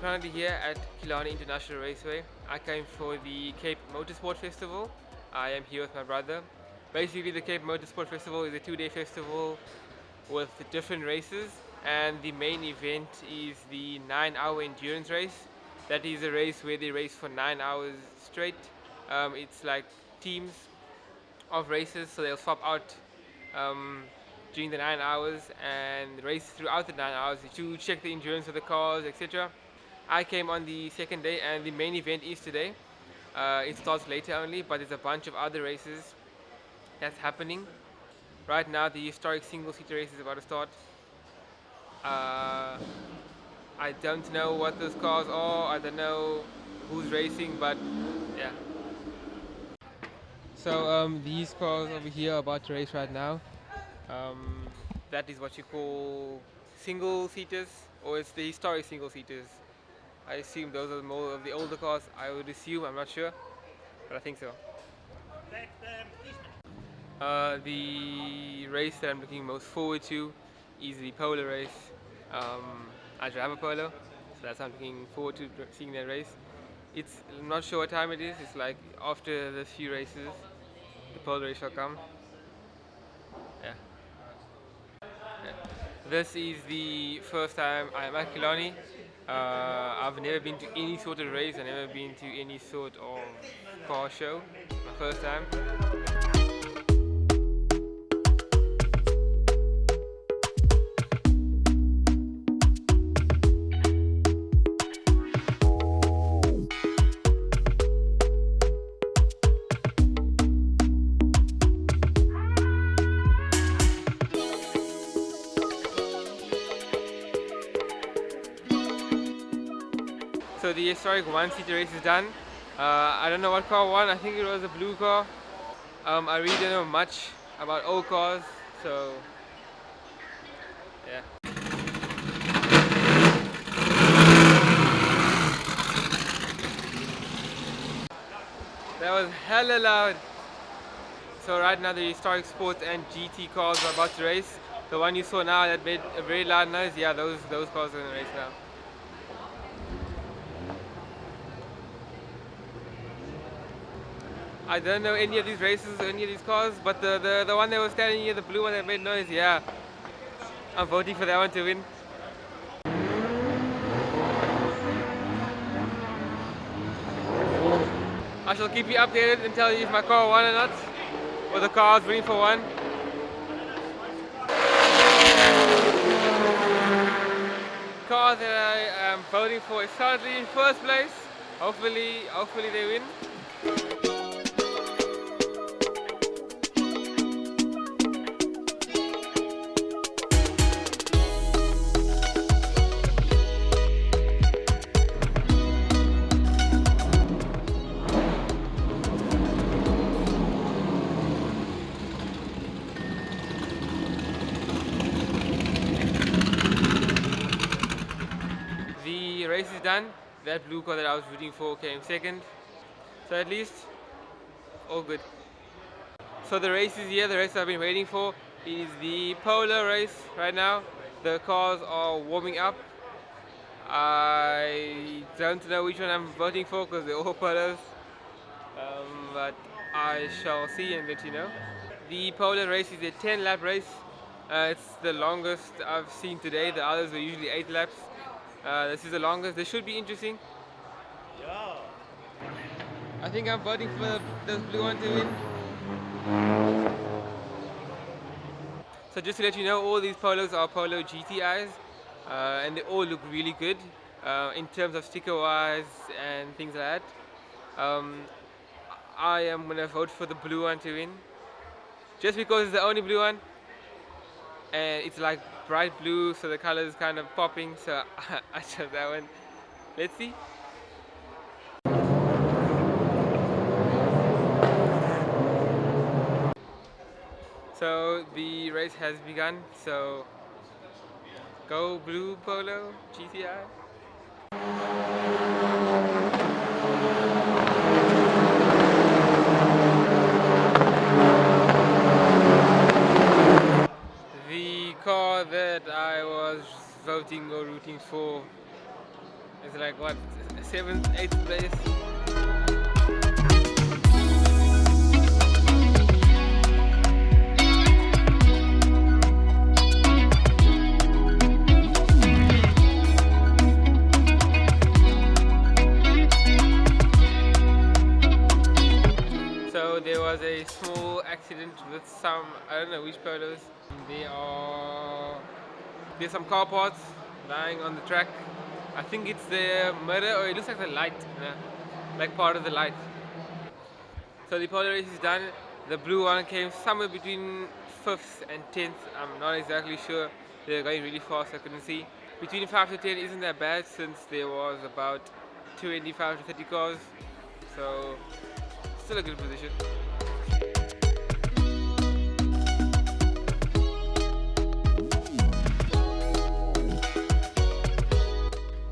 currently here at Killarney International Raceway. I came for the Cape Motorsport Festival. I am here with my brother. Basically, the Cape Motorsport Festival is a 2-day festival with different races, and the main event is the 9-hour endurance race. That is a race where they race for 9 hours straight. It's like teams of races, so they'll swap out um, during the 9 hours and race throughout the 9 hours to check the endurance of the cars, etc. I came on the second day, and the main event is today. It starts later only, but there's a bunch of other races that's happening. Right now, the historic single-seater race is about to start. I don't know what those cars are. I don't know who's racing, but yeah. So these cars over here are about to race right now. Um, that is what you call single-seaters, or it's the historic single-seaters. I assume those are more of the older cars. I would assume, I'm not sure, but I think so. The race that I'm looking most forward to is the Polo race. I drive a Polo, so that's how I'm looking forward to seeing that race. I'm not sure what time it is. It's like after the few races, the Polo race shall come. Yeah. This is the first time I am at Killarney. I've never been to any sort of race. I've never been to any sort of car show. My first time. So the historic one-seater race is done. I don't know what car won. I think it was a blue car. I really don't know much about old cars, so yeah. That was hella loud. So right now the historic sports and GT cars are about to race. The one you saw now that made a very loud noise, yeah, those cars are in the race now. I don't know any of these races or any of these cars, but the one that was standing here, the blue one that made noise, yeah. I'm voting for that one to win. I shall keep you updated and tell you if my car won or not, or the car is winning for one. The car that I am voting for is currently in first place. Hopefully they win. The race is done. That blue car that I was rooting for came second. So at least, all good. So the race is here, the race I've been waiting for is the Polo race right now. The cars are warming up. I don't know which one I'm voting for because they're all Polos. But I shall see and let you know. The Polo race is a 10-lap race. It's the longest I've seen today. The others were usually 8 laps. This is the longest. This should be interesting. Yeah. I think I'm voting for the blue one to win. So just to let you know, all these Polos are Polo GTIs, and they all look really good in terms of sticker-wise and things like that. I am gonna vote for the blue one to win, just because it's the only blue one, and it's like bright blue, so the color is kind of popping. So I chose that one. Let's see. So the race has begun. So go blue Polo GTi. The car that I was voting or rooting for It's like what, 7th, 8th place. So there was a small accident with some, I don't know which polos. There's some car parts lying on the track. I think it's the mirror, or it looks like the light, like part of the light. So the polo race is done. The blue one came somewhere between 5th and 10th. I'm not exactly sure. They're going really fast, I couldn't see. Between 5 to 10 isn't that bad since there was about 25 to 30 cars. So still a good position.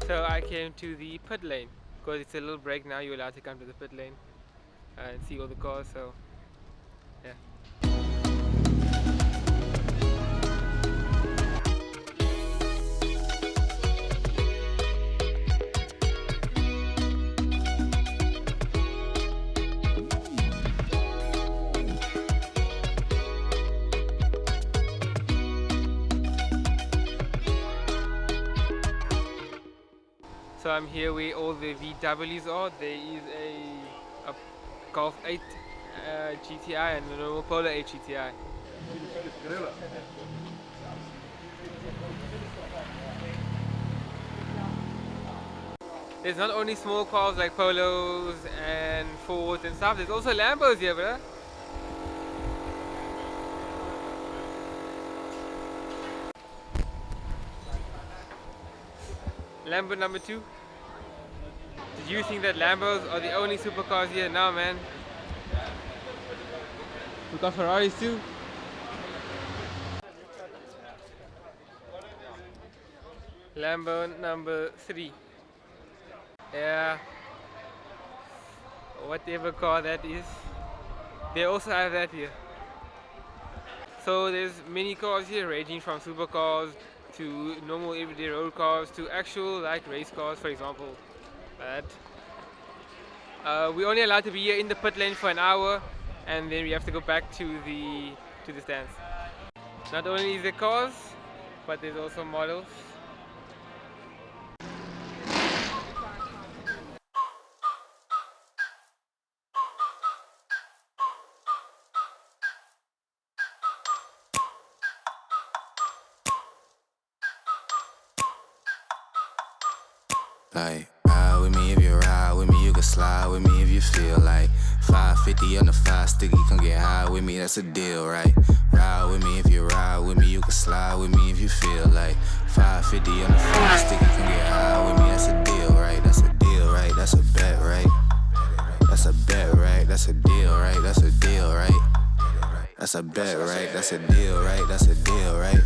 So I came to the pit lane because it's a little break now. You're allowed to come to the pit lane and see all the cars. So yeah. So I'm here where all the VWs are. There is a Golf 8 GTi and a normal Polo 8 GTi. There's not only small cars like Polos and Fords and stuff, there's also Lambos here, bro. Lambo number 2. Did you think that Lambos are the only supercars here? No, man. We got Ferraris too. Lambo number 3. Yeah. Whatever car that is. They also have that here. So there's many cars here, ranging from supercars to normal everyday road cars to actual like race cars, for example. That. We're only allowed to be here in the pit lane for an hour, and then we have to go back to the stands. Not only is there cars, but there's also models. Like, ride with me if you ride with me, you can slide with me if you feel like 550 on the 5 sticky, come get high with me, that's a deal, right? Ride with me if you ride with me, you can slide with me if you feel like 550 on the 5 sticky, come get high with me, that's a deal, right? That's a deal, right? That's a bet, right? That's a bet, right? That's a deal, right? That's a deal, right? That's a bet, right? That's a deal, right? That's a deal, right?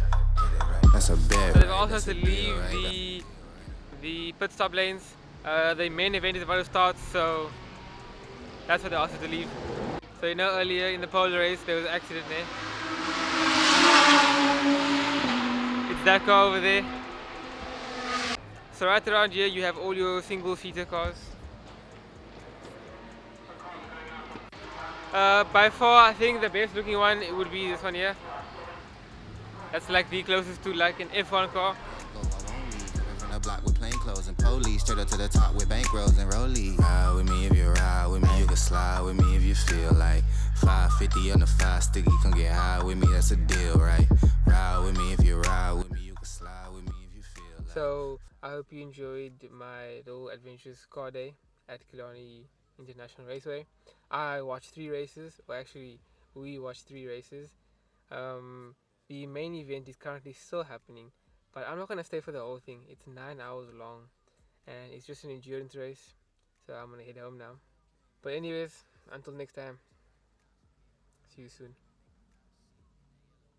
That's a bet. So they've also had to leave the pit stop lanes. The main event is about to start, so that's why they asked us to leave. So you know, earlier in the polo race there was an accident there. It's that car over there. So right around here you have all your single-seater cars. By far I think the best looking one it would be this one here. That's like the closest to like an F1 car. Block with plain clothes and police, straight up to the top with bankrolls and rollies. Ride with me if you ride with me, you can slide with me if you feel like 550 on the 5 sticky, come get high with me, that's a deal, right? Ride with me if you ride with me, you can slide with me if you feel like. So I hope you enjoyed my little adventurous car day at Killarney International Raceway. I watched 3 races, or actually we watched 3 races. The main event is currently still happening, but I'm not going to stay for the whole thing. It's 9 hours long and it's just an endurance race, so I'm going to head home now. But anyways, until next time, see you soon.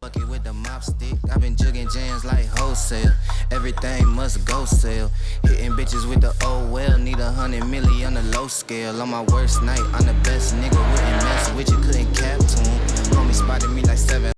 Bucket with the mop stick, I've been jugging jams like wholesale. Everything must go sell. Hitting bitches with the oh well. Need 100 million on the low scale. On my worst night, I'm the best nigga. Wouldn't mess with you, couldn't cap to him. Homie spotted me like 7